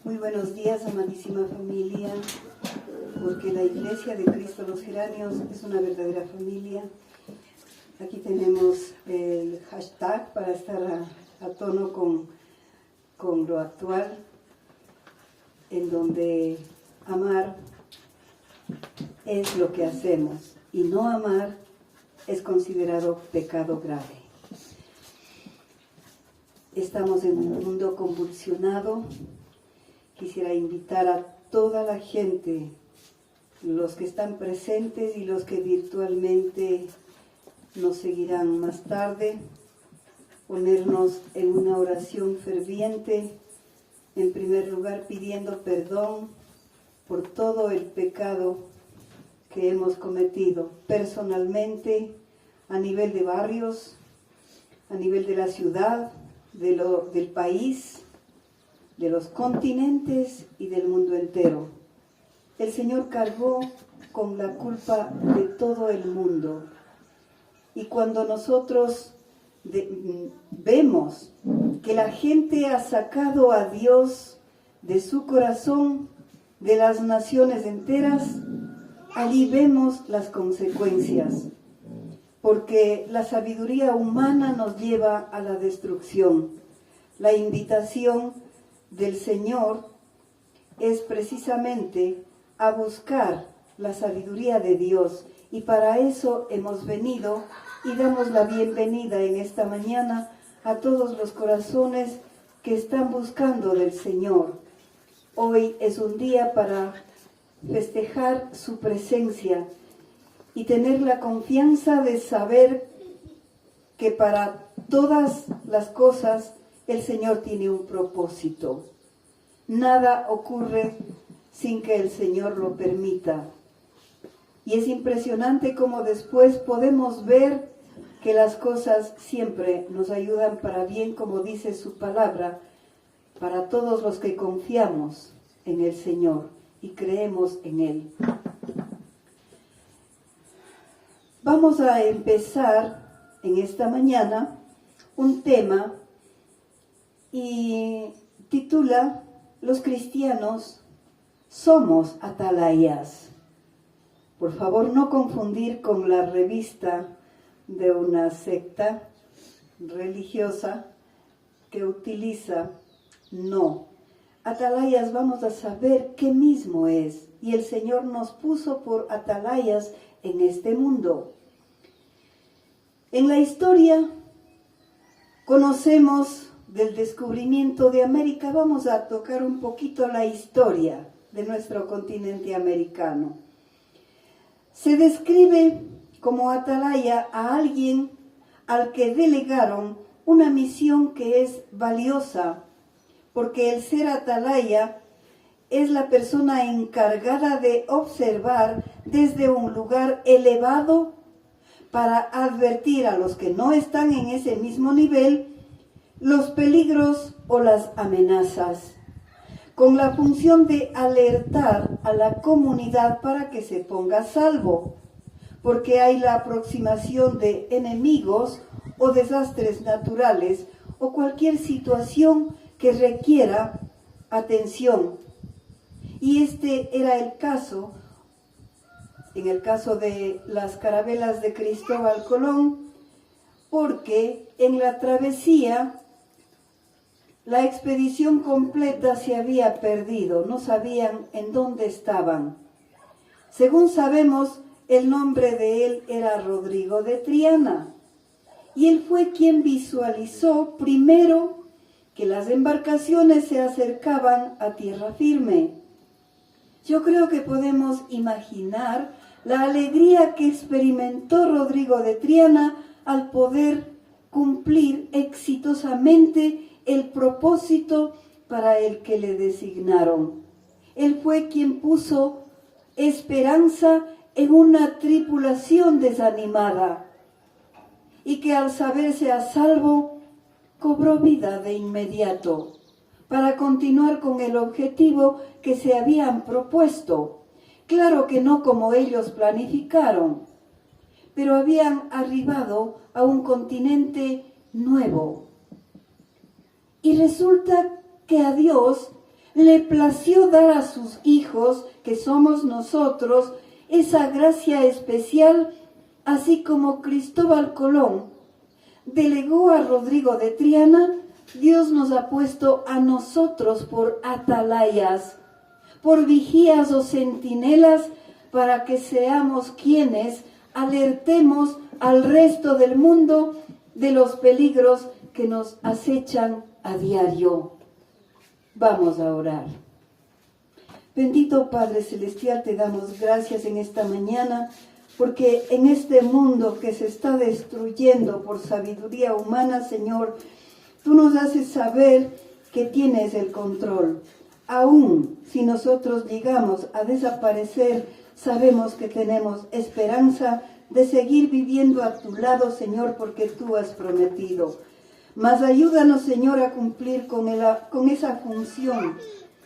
Muy buenos días, amadísima familia, porque la Iglesia de Cristo los Geranios es una verdadera familia. Aquí tenemos el hashtag para estar a tono con lo actual, en donde amar es lo que hacemos y no amar es considerado pecado grave. Estamos en un mundo convulsionado. Quisiera invitar a toda la gente, los que están presentes y los que virtualmente nos seguirán más tarde, ponernos en una oración ferviente, en primer lugar pidiendo perdón por todo el pecado que hemos cometido personalmente, a nivel de barrios, a nivel de la ciudad, del país, de los continentes y del mundo entero. El Señor cargó con la culpa de todo el mundo. Y cuando nosotros vemos que la gente ha sacado a Dios de su corazón, de las naciones enteras, allí vemos las consecuencias. Porque la sabiduría humana nos lleva a la destrucción. La invitación del Señor es precisamente a buscar la sabiduría de Dios, y para eso hemos venido y damos la bienvenida en esta mañana a todos los corazones que están buscando del Señor. Hoy es un día para festejar su presencia y tener la confianza de saber que para todas las cosas el Señor tiene un propósito. Nada ocurre sin que el Señor lo permita. Y es impresionante cómo después podemos ver que las cosas siempre nos ayudan para bien, como dice su palabra, para todos los que confiamos en el Señor y creemos en Él. Vamos a empezar en esta mañana un tema y titula "Los cristianos somos atalayas". Por favor, no confundir con la revista de una secta religiosa que utiliza. No. Atalayas, vamos a saber qué mismo es. Y el Señor nos puso por atalayas en este mundo. En la historia conocemos del descubrimiento de América. Vamos a tocar un poquito la historia de nuestro continente americano. Se describe como atalaya a alguien al que delegaron una misión que es valiosa, porque el ser atalaya es la persona encargada de observar desde un lugar elevado para advertir a los que no están en ese mismo nivel los peligros o las amenazas, con la función de alertar a la comunidad para que se ponga a salvo, porque hay la aproximación de enemigos o desastres naturales o cualquier situación que requiera atención. Y este era el caso, en el caso de las carabelas de Cristóbal Colón, porque en la travesía la expedición completa se había perdido, no sabían en dónde estaban. Según sabemos, el nombre de él era Rodrigo de Triana, y él fue quien visualizó primero que las embarcaciones se acercaban a tierra firme. Yo creo que podemos imaginar la alegría que experimentó Rodrigo de Triana al poder cumplir exitosamente el propósito para el que le designaron. Él fue quien puso esperanza en una tripulación desanimada y que al saberse a salvo cobró vida de inmediato para continuar con el objetivo que se habían propuesto. Claro que no como ellos planificaron, pero habían arribado a un continente nuevo. Y resulta que a Dios le plació dar a sus hijos, que somos nosotros, esa gracia especial, así como Cristóbal Colón delegó a Rodrigo de Triana. Dios nos ha puesto a nosotros por atalayas, por vigías o centinelas, para que seamos quienes alertemos al resto del mundo de los peligros que nos acechan a diario. Vamos a orar. Bendito Padre Celestial, te damos gracias en esta mañana, porque en este mundo que se está destruyendo por sabiduría humana, Señor, tú nos haces saber que tienes el control. Aún si nosotros llegamos a desaparecer, sabemos que tenemos esperanza de seguir viviendo a tu lado, Señor, porque tú has prometido. Mas ayúdanos, Señor, a cumplir con esa función,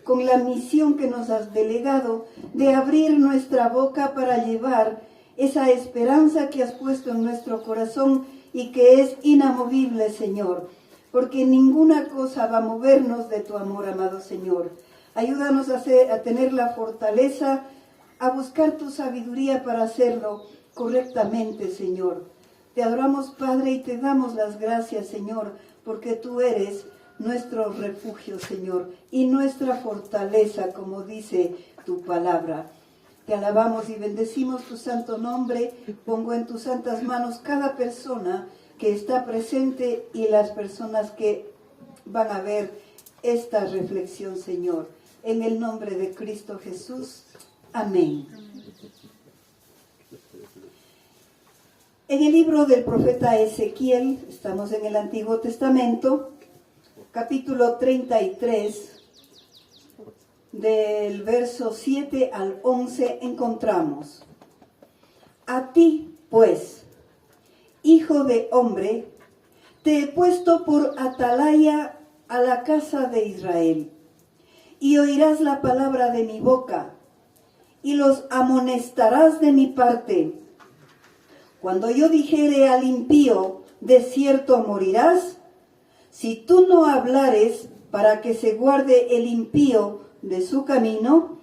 con la misión que nos has delegado, de abrir nuestra boca para llevar esa esperanza que has puesto en nuestro corazón y que es inamovible, Señor, porque ninguna cosa va a movernos de tu amor, amado Señor. Ayúdanos a tener la fortaleza, a buscar tu sabiduría para hacerlo correctamente, Señor. Te adoramos, Padre, y te damos las gracias, Señor, porque tú eres nuestro refugio, Señor, y nuestra fortaleza, como dice tu palabra. Te alabamos y bendecimos tu santo nombre. Pongo en tus santas manos cada persona que está presente y las personas que van a ver esta reflexión, Señor. En el nombre de Cristo Jesús. Amén. En el libro del profeta Ezequiel, estamos en el Antiguo Testamento, capítulo 33, del verso 7 al 11, encontramos: A ti, pues, hijo de hombre, te he puesto por atalaya a la casa de Israel, y oirás la palabra de mi boca, y los amonestarás de mi parte. Cuando yo dijere al impío, de cierto morirás, si tú no hablares para que se guarde el impío de su camino,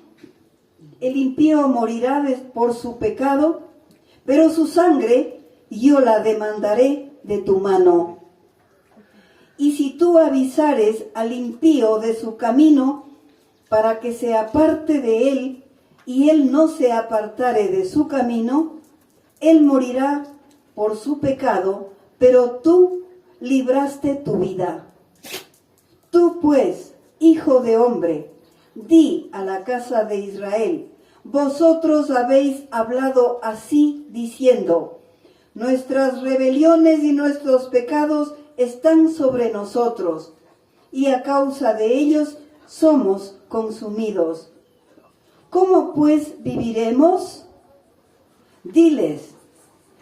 el impío morirá por su pecado, pero su sangre yo la demandaré de tu mano. Y si tú avisares al impío de su camino, para que se aparte de él, y él no se apartare de su camino, él morirá por su pecado, pero tú libraste tu vida. Tú pues, hijo de hombre, di a la casa de Israel: vosotros habéis hablado así, diciendo: nuestras rebeliones y nuestros pecados están sobre nosotros, y a causa de ellos somos consumidos. ¿Cómo pues viviremos? Diles: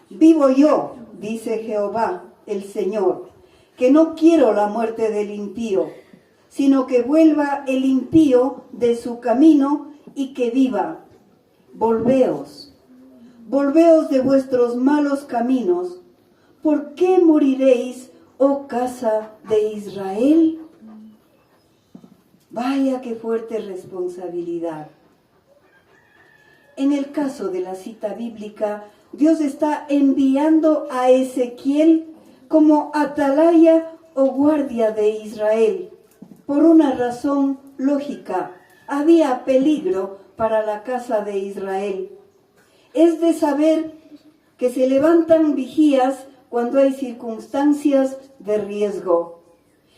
vivo yo, dice Jehová el Señor, que no quiero la muerte del impío, sino que vuelva el impío de su camino y que viva. Volveos de vuestros malos caminos. ¿Por qué moriréis, oh casa de Israel? Vaya qué fuerte responsabilidad. En el caso de la cita bíblica, Dios está enviando a Ezequiel como atalaya o guardia de Israel. Por una razón lógica, había peligro para la casa de Israel. Es de saber que se levantan vigías cuando hay circunstancias de riesgo.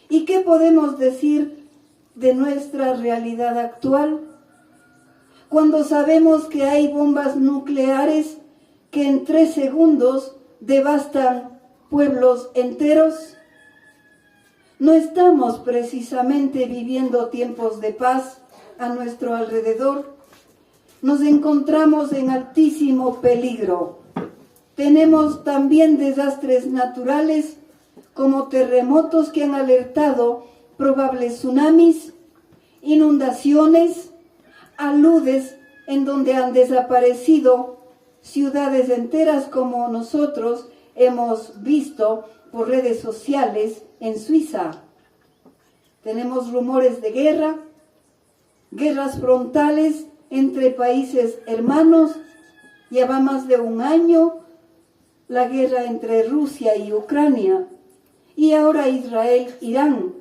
¿Y qué podemos decir de nuestra realidad actual? Cuando sabemos que hay bombas nucleares que en 3 segundos devastan pueblos enteros. No estamos precisamente viviendo tiempos de paz a nuestro alrededor. Nos encontramos en altísimo peligro. Tenemos también desastres naturales como terremotos que han alertado probables tsunamis, inundaciones, aludes en donde han desaparecido ciudades enteras, como nosotros hemos visto por redes sociales en Suiza. Tenemos rumores de guerra, guerras frontales entre países hermanos. Lleva más de un año la guerra entre Rusia y Ucrania, y ahora Israel-Irán,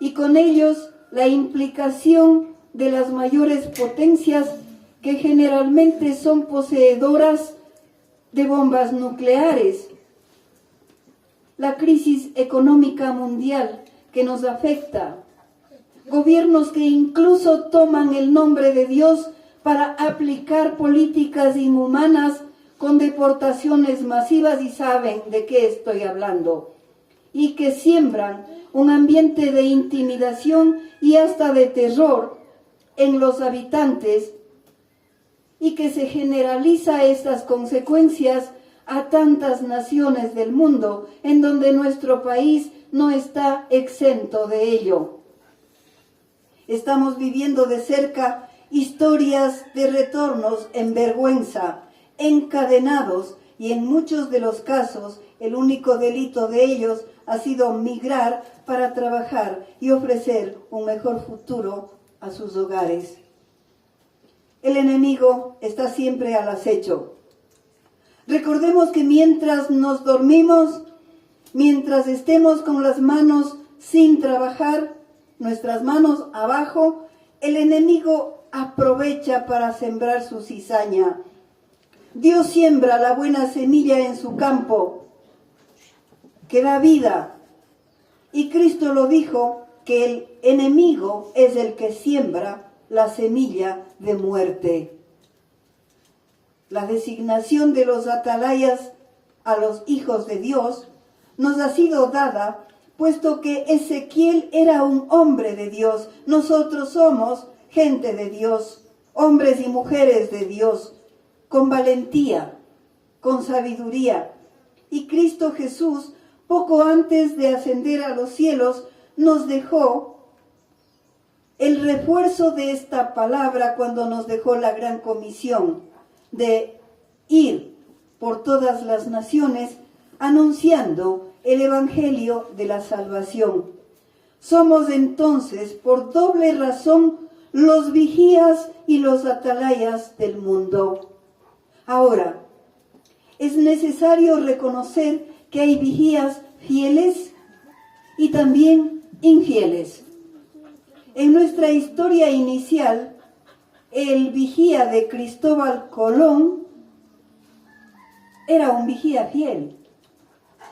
y con ellos la implicación de las mayores potencias que generalmente son poseedoras de bombas nucleares. La crisis económica mundial que nos afecta. Gobiernos que incluso toman el nombre de Dios para aplicar políticas inhumanas con deportaciones masivas, y saben de qué estoy hablando, y que siembran un ambiente de intimidación y hasta de terror en los habitantes, y que se generaliza estas consecuencias a tantas naciones del mundo, en donde nuestro país no está exento de ello. Estamos viviendo de cerca historias de retornos en vergüenza, encadenados, y en muchos de los casos el único delito de ellos ha sido migrar para trabajar y ofrecer un mejor futuro a sus hogares. El enemigo está siempre al acecho. Recordemos que mientras nos dormimos, mientras estemos con las manos sin trabajar, nuestras manos abajo, el enemigo aprovecha para sembrar su cizaña. Dios siembra la buena semilla en su campo, que da vida. Y Cristo lo dijo, que el enemigo es el que siembra la semilla de muerte. La designación de los atalayas a los hijos de Dios nos ha sido dada, puesto que Ezequiel era un hombre de Dios. Nosotros somos gente de Dios, hombres y mujeres de Dios, con valentía, con sabiduría. Y Cristo Jesús, poco antes de ascender a los cielos, nos dejó el refuerzo de esta palabra cuando nos dejó la gran comisión de ir por todas las naciones anunciando el evangelio de la salvación. Somos entonces por doble razón los vigías y los atalayas del mundo. Ahora, es necesario reconocer que hay vigías fieles y también infieles. En nuestra historia inicial, el vigía de Cristóbal Colón era un vigía fiel.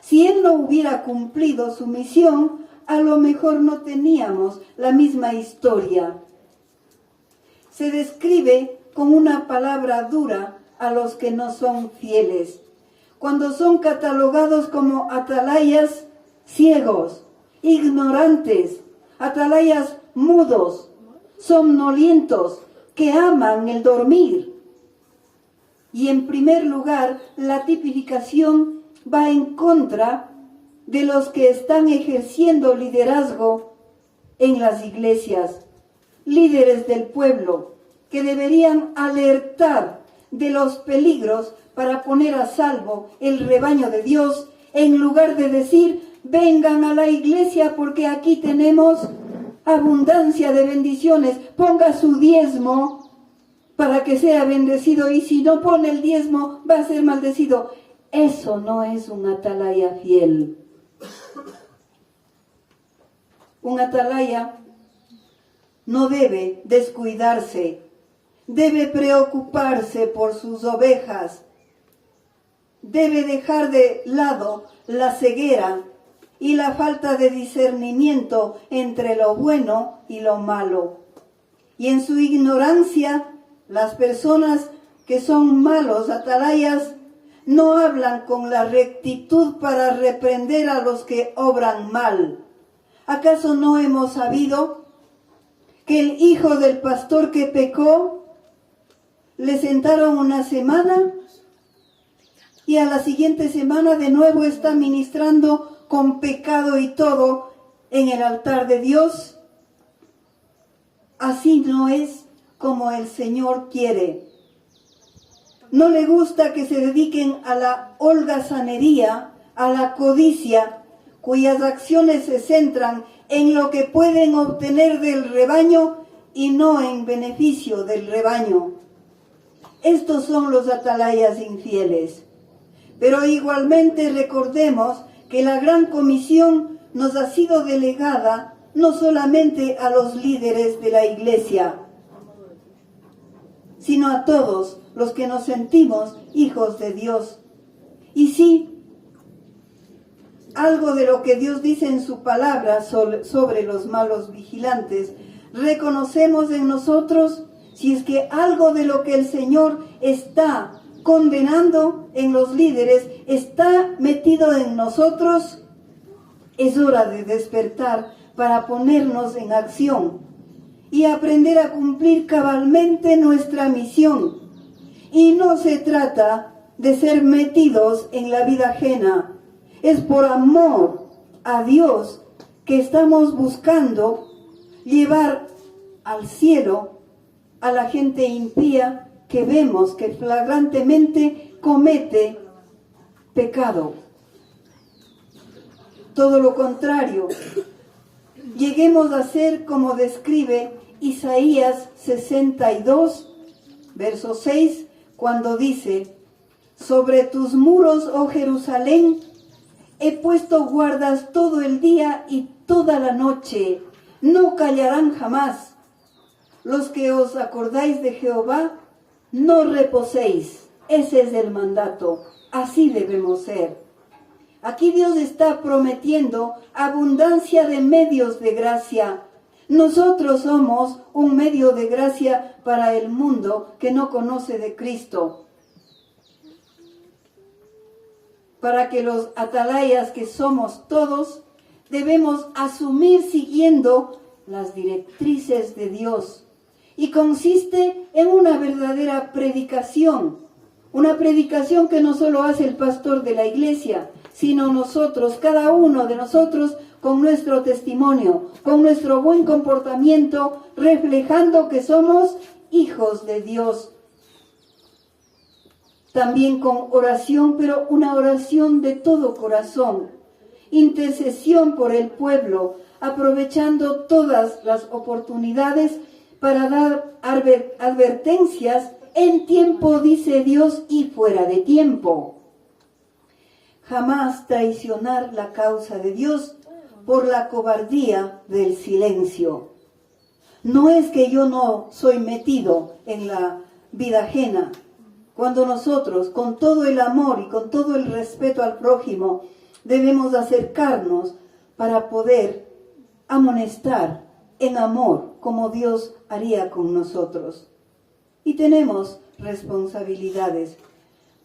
Si él no hubiera cumplido su misión, a lo mejor no teníamos la misma historia. Se describe con una palabra dura a los que no son fieles, cuando son catalogados como atalayas ciegos, ignorantes, atalayas mudos, somnolientos, que aman el dormir. Y en primer lugar, la tipificación va en contra de los que están ejerciendo liderazgo en las iglesias, líderes del pueblo, que deberían alertar de los peligros para poner a salvo el rebaño de Dios, en lugar de decir: vengan a la iglesia porque aquí tenemos abundancia de bendiciones, ponga su diezmo para que sea bendecido, y si no pone el diezmo va a ser maldecido. Eso no es un atalaya fiel. Un atalaya no debe descuidarse, debe preocuparse por sus ovejas, debe dejar de lado la ceguera y la falta de discernimiento entre lo bueno y lo malo. Y en su ignorancia, las personas que son malos atalayas no hablan con la rectitud para reprender a los que obran mal. ¿Acaso no hemos sabido que el hijo del pastor que pecó le sentaron una semana y a la siguiente semana de nuevo está ministrando con pecado y todo en el altar de Dios? Así no es como el Señor quiere. No le gusta que se dediquen a la holgazanería, a la codicia, cuyas acciones se centran en lo que pueden obtener del rebaño y no en beneficio del rebaño. Estos son los atalayas infieles. Pero igualmente recordemos que la gran comisión nos ha sido delegada no solamente a los líderes de la iglesia, sino a todos los que nos sentimos hijos de Dios. Y sí, algo de lo que Dios dice en su palabra sobre los malos vigilantes, reconocemos en nosotros. Si es que algo de lo que el Señor está condenando en los líderes está metido en nosotros, es hora de despertar para ponernos en acción y aprender a cumplir cabalmente nuestra misión. Y no se trata de ser metidos en la vida ajena. Es por amor a Dios que estamos buscando llevar al cielo a la gente impía que vemos que flagrantemente comete pecado. Todo lo contrario, lleguemos a ser como describe Isaías 62, verso 6, cuando dice: sobre tus muros, oh Jerusalén, he puesto guardas todo el día y toda la noche, no callarán jamás. Los que os acordáis de Jehová, no reposéis. Ese es el mandato. Así debemos ser. Aquí Dios está prometiendo abundancia de medios de gracia. Nosotros somos un medio de gracia para el mundo que no conoce de Cristo. Para que los atalayas que somos todos, debemos asumir siguiendo las directrices de Dios. Y consiste en una verdadera predicación. Una predicación que no solo hace el pastor de la iglesia, sino nosotros, cada uno de nosotros, con nuestro testimonio, con nuestro buen comportamiento, reflejando que somos hijos de Dios. También con oración, pero una oración de todo corazón. Intercesión por el pueblo, aprovechando todas las oportunidades para dar advertencias en tiempo, dice Dios, y fuera de tiempo. Jamás traicionar la causa de Dios por la cobardía del silencio. No es que yo no soy metido en la vida ajena. Cuando nosotros, con todo el amor y con todo el respeto al prójimo, debemos acercarnos para poder amonestar en amor, como Dios haría con nosotros. Y tenemos responsabilidades.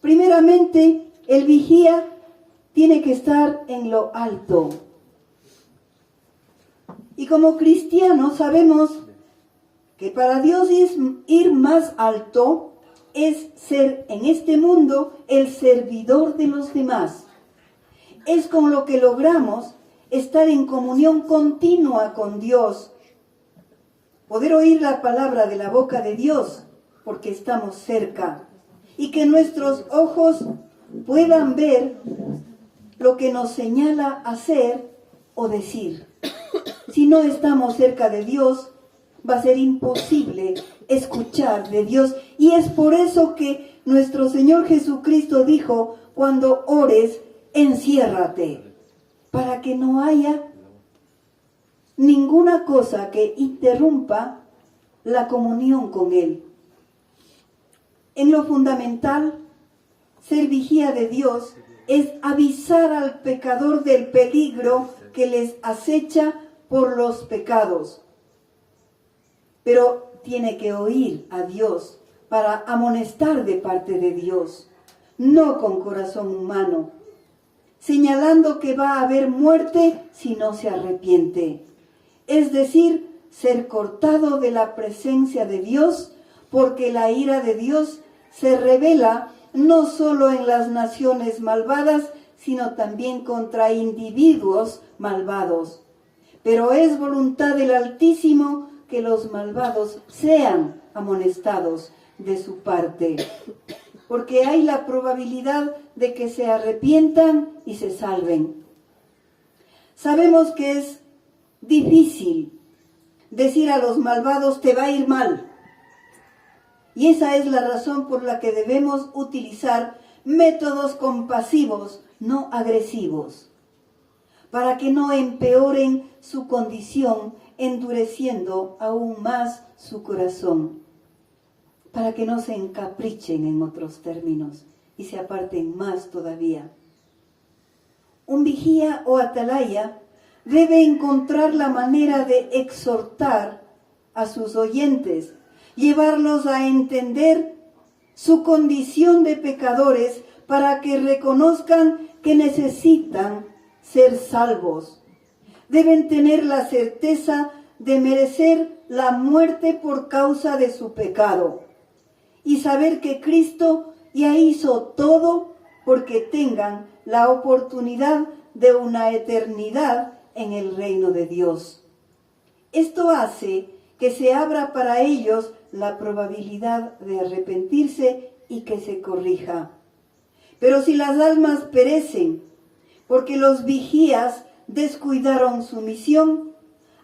Primeramente, el vigía tiene que estar en lo alto. Y como cristianos sabemos que para Dios ir más alto es ser en este mundo el servidor de los demás. Es con lo que logramos estar en comunión continua con Dios. Poder oír la palabra de la boca de Dios, porque estamos cerca. Y que nuestros ojos puedan ver lo que nos señala hacer o decir. Si no estamos cerca de Dios, va a ser imposible escuchar de Dios. Y es por eso que nuestro Señor Jesucristo dijo: cuando ores, enciérrate, para que no haya ninguna cosa que interrumpa la comunión con Él. En lo fundamental, ser vigía de Dios es avisar al pecador del peligro que les acecha por los pecados. Pero tiene que oír a Dios para amonestar de parte de Dios, no con corazón humano, señalando que va a haber muerte si no se arrepiente. Es decir, ser cortado de la presencia de Dios, porque la ira de Dios se revela no solo en las naciones malvadas, sino también contra individuos malvados. Pero es voluntad del Altísimo que los malvados sean amonestados de su parte, porque hay la probabilidad de que se arrepientan y se salven. Sabemos que es difícil decir a los malvados, te va a ir mal. Y esa es la razón por la que debemos utilizar métodos compasivos, no agresivos, para que no empeoren su condición, endureciendo aún más su corazón, para que no se encaprichen, en otros términos, y se aparten más todavía. Un vigía o atalaya debe encontrar la manera de exhortar a sus oyentes, llevarlos a entender su condición de pecadores para que reconozcan que necesitan ser salvos. Deben tener la certeza de merecer la muerte por causa de su pecado y saber que Cristo ya hizo todo porque tengan la oportunidad de una eternidad en el reino de Dios. Esto hace que se abra para ellos la probabilidad de arrepentirse y que se corrija. Pero si las almas perecen porque los vigías descuidaron su misión,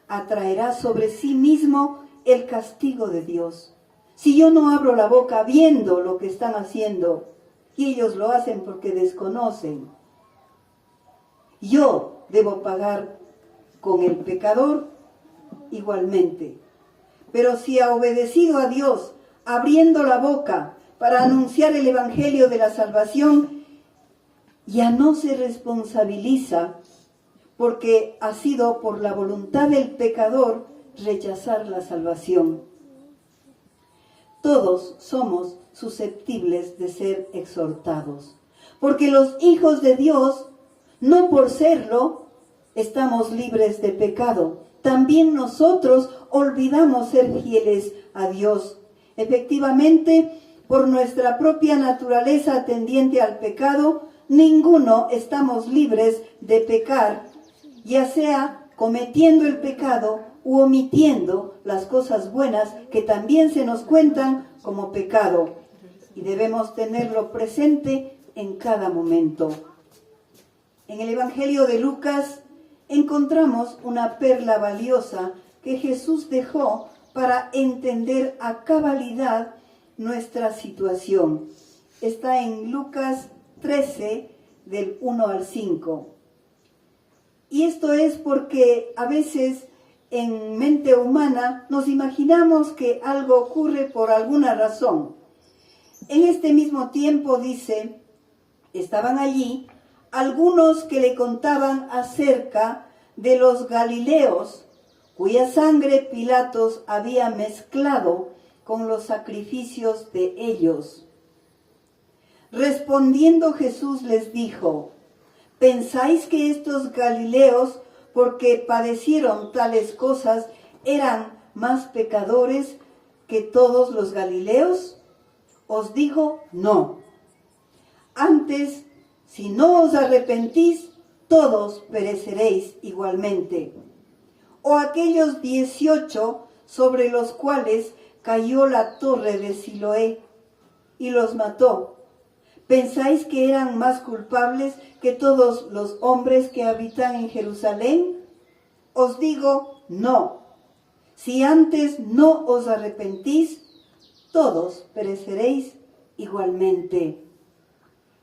atraerá sobre sí mismo el castigo de Dios. Si yo no abro la boca viendo lo que están haciendo, y ellos lo hacen porque desconocen, yo debo pagar con el pecador igualmente. Pero si ha obedecido a Dios, abriendo la boca para anunciar el evangelio de la salvación, ya no se responsabiliza porque ha sido por la voluntad del pecador rechazar la salvación. Todos somos susceptibles de ser exhortados, porque los hijos de Dios, no por serlo, estamos libres de pecado. También nosotros olvidamos ser fieles a Dios. Efectivamente, por nuestra propia naturaleza tendiente al pecado, ninguno estamos libres de pecar, ya sea cometiendo el pecado u omitiendo las cosas buenas que también se nos cuentan como pecado. Y debemos tenerlo presente en cada momento. En el Evangelio de Lucas encontramos una perla valiosa que Jesús dejó para entender a cabalidad nuestra situación. Está en Lucas 13, del 1 al 5. Y esto es porque a veces en mente humana nos imaginamos que algo ocurre por alguna razón. En este mismo tiempo dice, estaban allí algunos que le contaban acerca de los galileos, cuya sangre Pilatos había mezclado con los sacrificios de ellos. Respondiendo Jesús les dijo, ¿pensáis que estos galileos, porque padecieron tales cosas, eran más pecadores que todos los galileos? Os digo, no. Antes, si no os arrepentís, todos pereceréis igualmente. O aquellos 18 sobre los cuales cayó la torre de Siloé y los mató, ¿pensáis que eran más culpables que todos los hombres que habitan en Jerusalén? Os digo, no. Si antes no os arrepentís, todos pereceréis igualmente.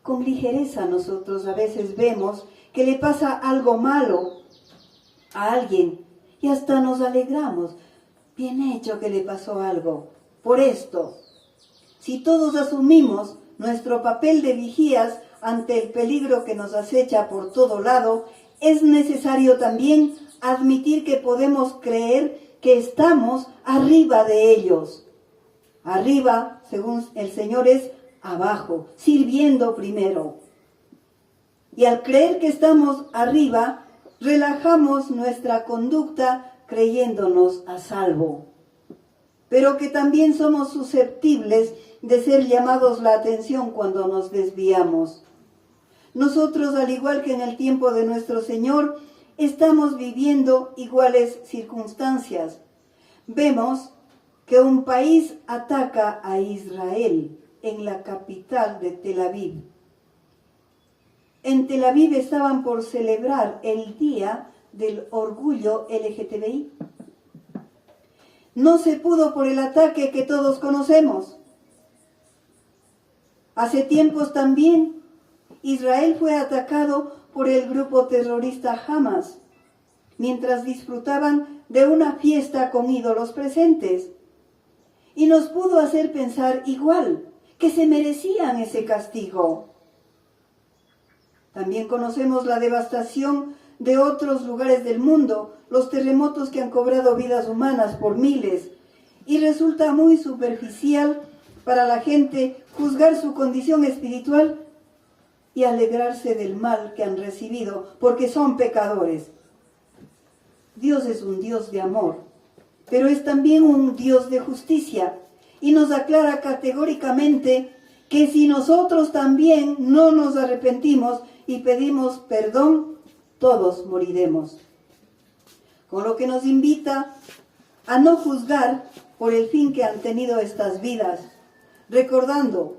Con ligereza nosotros a veces vemos que le pasa algo malo a alguien y hasta nos alegramos. Bien hecho que le pasó algo. Por esto, si todos asumimos nuestro papel de vigías ante el peligro que nos acecha por todo lado, es necesario también admitir que podemos creer que estamos arriba de ellos. Arriba, según el Señor, es abajo, sirviendo primero. Y al creer que estamos arriba, relajamos nuestra conducta creyéndonos a salvo. Pero que también somos susceptibles de ser llamados la atención cuando nos desviamos. Nosotros, al igual que en el tiempo de nuestro Señor, estamos viviendo iguales circunstancias. Vemos que un país ataca a Israel en la capital de Tel Aviv. En Tel Aviv estaban por celebrar el Día del Orgullo LGTBI. no se pudo por el ataque que todos conocemos. Hace tiempos también Israel fue atacado por el grupo terrorista Hamas, mientras disfrutaban de una fiesta con ídolos presentes. Y nos pudo hacer pensar igual, que se merecían ese castigo. También conocemos la devastación de otros lugares del mundo, los terremotos que han cobrado vidas humanas por miles, y resulta muy superficial para la gente juzgar su condición espiritual y alegrarse del mal que han recibido, porque son pecadores. Dios es un Dios de amor, pero es también un Dios de justicia, y nos aclara categóricamente que si nosotros también no nos arrepentimos y pedimos perdón, todos moriremos. Con lo que nos invita a no juzgar por el fin que han tenido estas vidas, recordando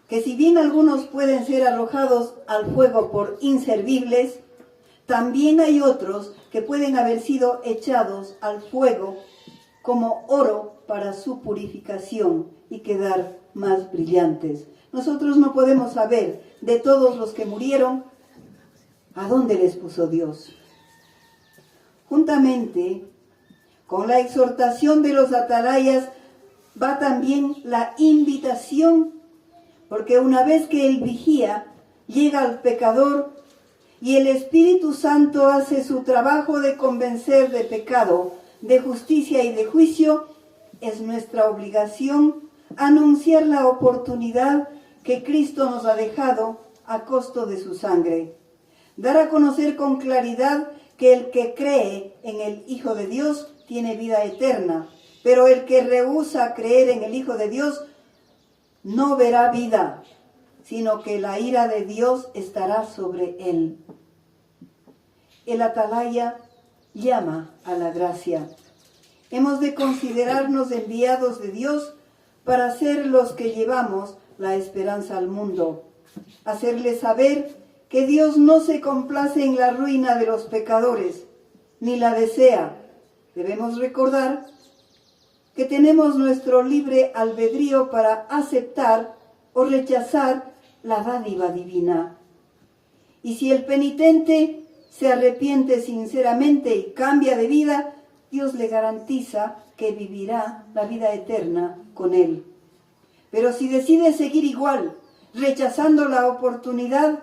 que si bien algunos pueden ser arrojados al fuego por inservibles, también hay otros que pueden haber sido echados al fuego como oro para su purificación y quedar más brillantes. Nosotros no podemos saber de todos los que murieron a dónde les puso Dios. Juntamente con la exhortación de los atalayas va también la invitación, porque una vez que el vigía llega al pecador y el Espíritu Santo hace su trabajo de convencer de pecado, de justicia y de juicio, es nuestra obligación anunciar la oportunidad que Cristo nos ha dejado a costo de su sangre. Dar a conocer con claridad que el que cree en el Hijo de Dios tiene vida eterna, pero el que rehúsa creer en el Hijo de Dios no verá vida, sino que la ira de Dios estará sobre él. El atalaya llama a la gracia. Hemos de considerarnos enviados de Dios para ser los que llevamos la esperanza al mundo. Hacerles saber que Dios no se complace en la ruina de los pecadores, ni la desea. Debemos recordar que tenemos nuestro libre albedrío para aceptar o rechazar la dádiva divina. Y si el penitente se arrepiente sinceramente y cambia de vida, Dios le garantiza que vivirá la vida eterna con él. Pero si decide seguir igual, rechazando la oportunidad,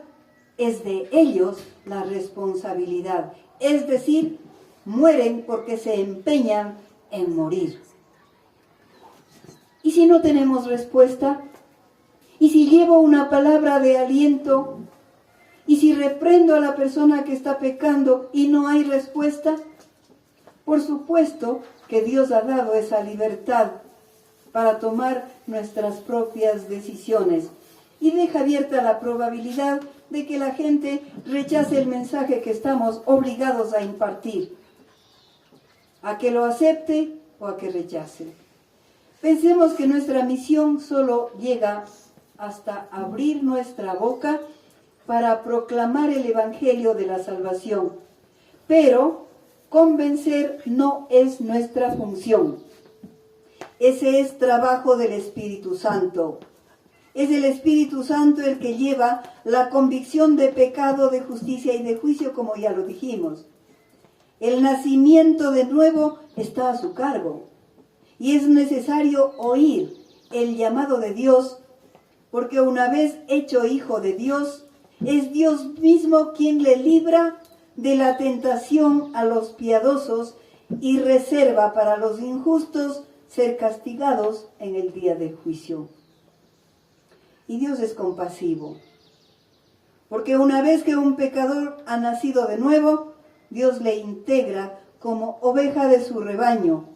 es de ellos la responsabilidad. Es decir, mueren porque se empeñan en morir. ¿Y si no tenemos respuesta? ¿Y si llevo una palabra de aliento? ¿Y si reprendo a la persona que está pecando y no hay respuesta? Por supuesto que Dios ha dado esa libertad para tomar nuestras propias decisiones y deja abierta la probabilidad de que la gente rechace el mensaje que estamos obligados a impartir, a que lo acepte o a que rechace. Pensemos que nuestra misión solo llega hasta abrir nuestra boca para proclamar el Evangelio de la salvación, pero convencer no es nuestra función. Ese es trabajo del Espíritu Santo. Es el Espíritu Santo el que lleva la convicción de pecado, de justicia y de juicio, como ya lo dijimos. El nacimiento de nuevo está a su cargo. Y es necesario oír el llamado de Dios, porque una vez hecho hijo de Dios, es Dios mismo quien le libra de la tentación a los piadosos y reserva para los injustos ser castigados en el día del juicio. Y Dios es compasivo, porque una vez que un pecador ha nacido de nuevo, Dios le integra como oveja de su rebaño,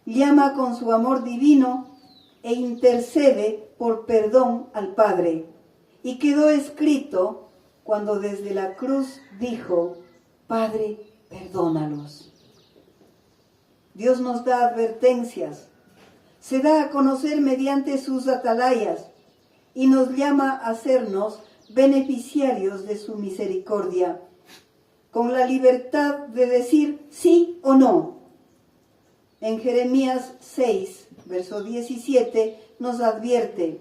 llama con su amor divino e intercede por perdón al Padre. Y quedó escrito cuando desde la cruz dijo: Padre, perdónalos. Dios nos da advertencias, se da a conocer mediante sus atalayas y nos llama a hacernos beneficiarios de su misericordia, con la libertad de decir sí o no. en Jeremías 6, verso 17, nos advierte: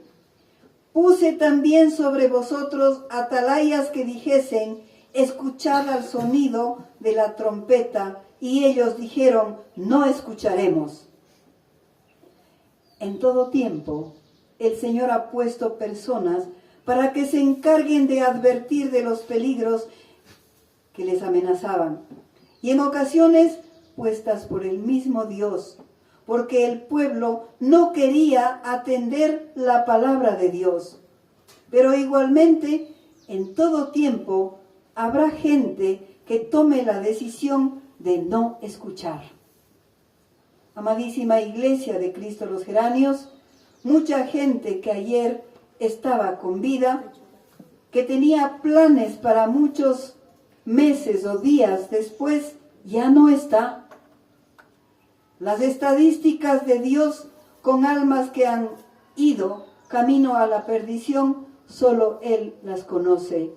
puse también sobre vosotros atalayas que dijesen, escuchad al sonido de la trompeta, y ellos dijeron, no escucharemos. En todo tiempo, el Señor ha puesto personas para que se encarguen de advertir de los peligros que les amenazaban, y en ocasiones puestas por el mismo Dios, porque el pueblo no quería atender la palabra de Dios. Pero igualmente, en todo tiempo, habrá gente que tome la decisión de no escuchar. Amadísima Iglesia de Cristo los Geranios, mucha gente que ayer estaba con vida, que tenía planes para muchos meses o días después, ya no está. Las estadísticas de Dios con almas que han ido camino a la perdición, solo Él las conoce.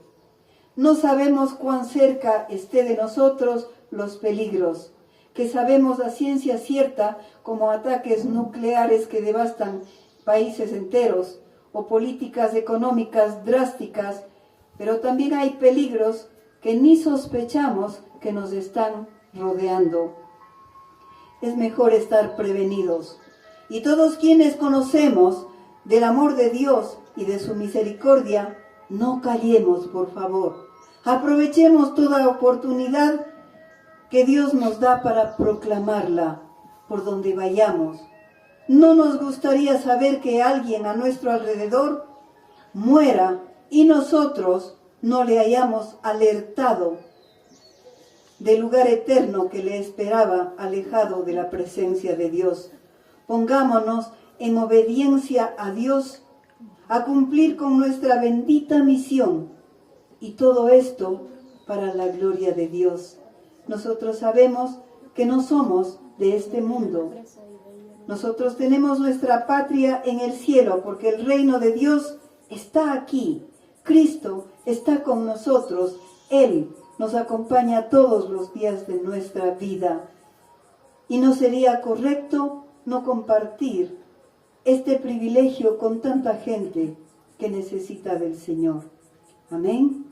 No sabemos cuán cerca esté de nosotros los peligros, que sabemos a ciencia cierta, como ataques nucleares que devastan países enteros, o políticas económicas drásticas, pero también hay peligros que ni sospechamos que nos están rodeando. Es mejor estar prevenidos. Y todos quienes conocemos del amor de Dios y de su misericordia, no callemos, por favor. Aprovechemos toda oportunidad que Dios nos da para proclamarla por donde vayamos. No nos gustaría saber que alguien a nuestro alrededor muera y nosotros no le hayamos alertado del lugar eterno que le esperaba alejado de la presencia de Dios. Pongámonos en obediencia a Dios, a cumplir con nuestra bendita misión, y todo esto para la gloria de Dios. Nosotros sabemos que no somos de este mundo. Nosotros tenemos nuestra patria en el cielo, porque el reino de Dios está aquí. Cristo está con nosotros. Él nos acompaña todos los días de nuestra vida. Y no sería correcto no compartir este privilegio con tanta gente que necesita del Señor. Amén.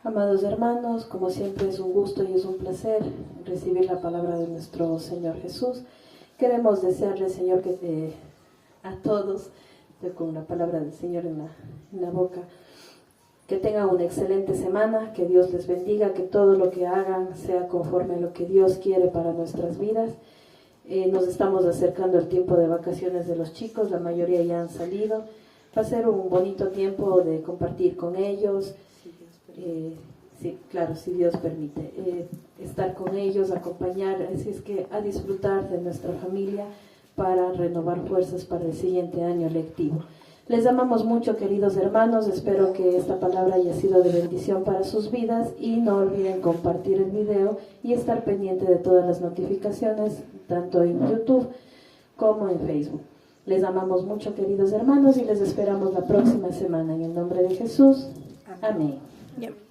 Amados hermanos, como siempre es un gusto y es un placer recibir la palabra de nuestro Señor Jesús. Queremos desearle, Señor, que a todos, con la palabra del Señor en la boca, que tengan una excelente semana, que Dios les bendiga, que todo lo que hagan sea conforme a lo que Dios quiere para nuestras vidas. Nos estamos acercando al tiempo de vacaciones de los chicos, la mayoría ya han salido. Va a ser un bonito tiempo de compartir con ellos. Sí, claro, si Dios permite, estar con ellos, acompañar, así es que a disfrutar de nuestra familia para renovar fuerzas para el siguiente año lectivo. Les amamos mucho, queridos hermanos, espero que esta palabra haya sido de bendición para sus vidas y no olviden compartir el video y estar pendiente de todas las notificaciones, tanto en YouTube como en Facebook. Les amamos mucho, queridos hermanos, y les esperamos la próxima semana. En el nombre de Jesús, amén. Yep.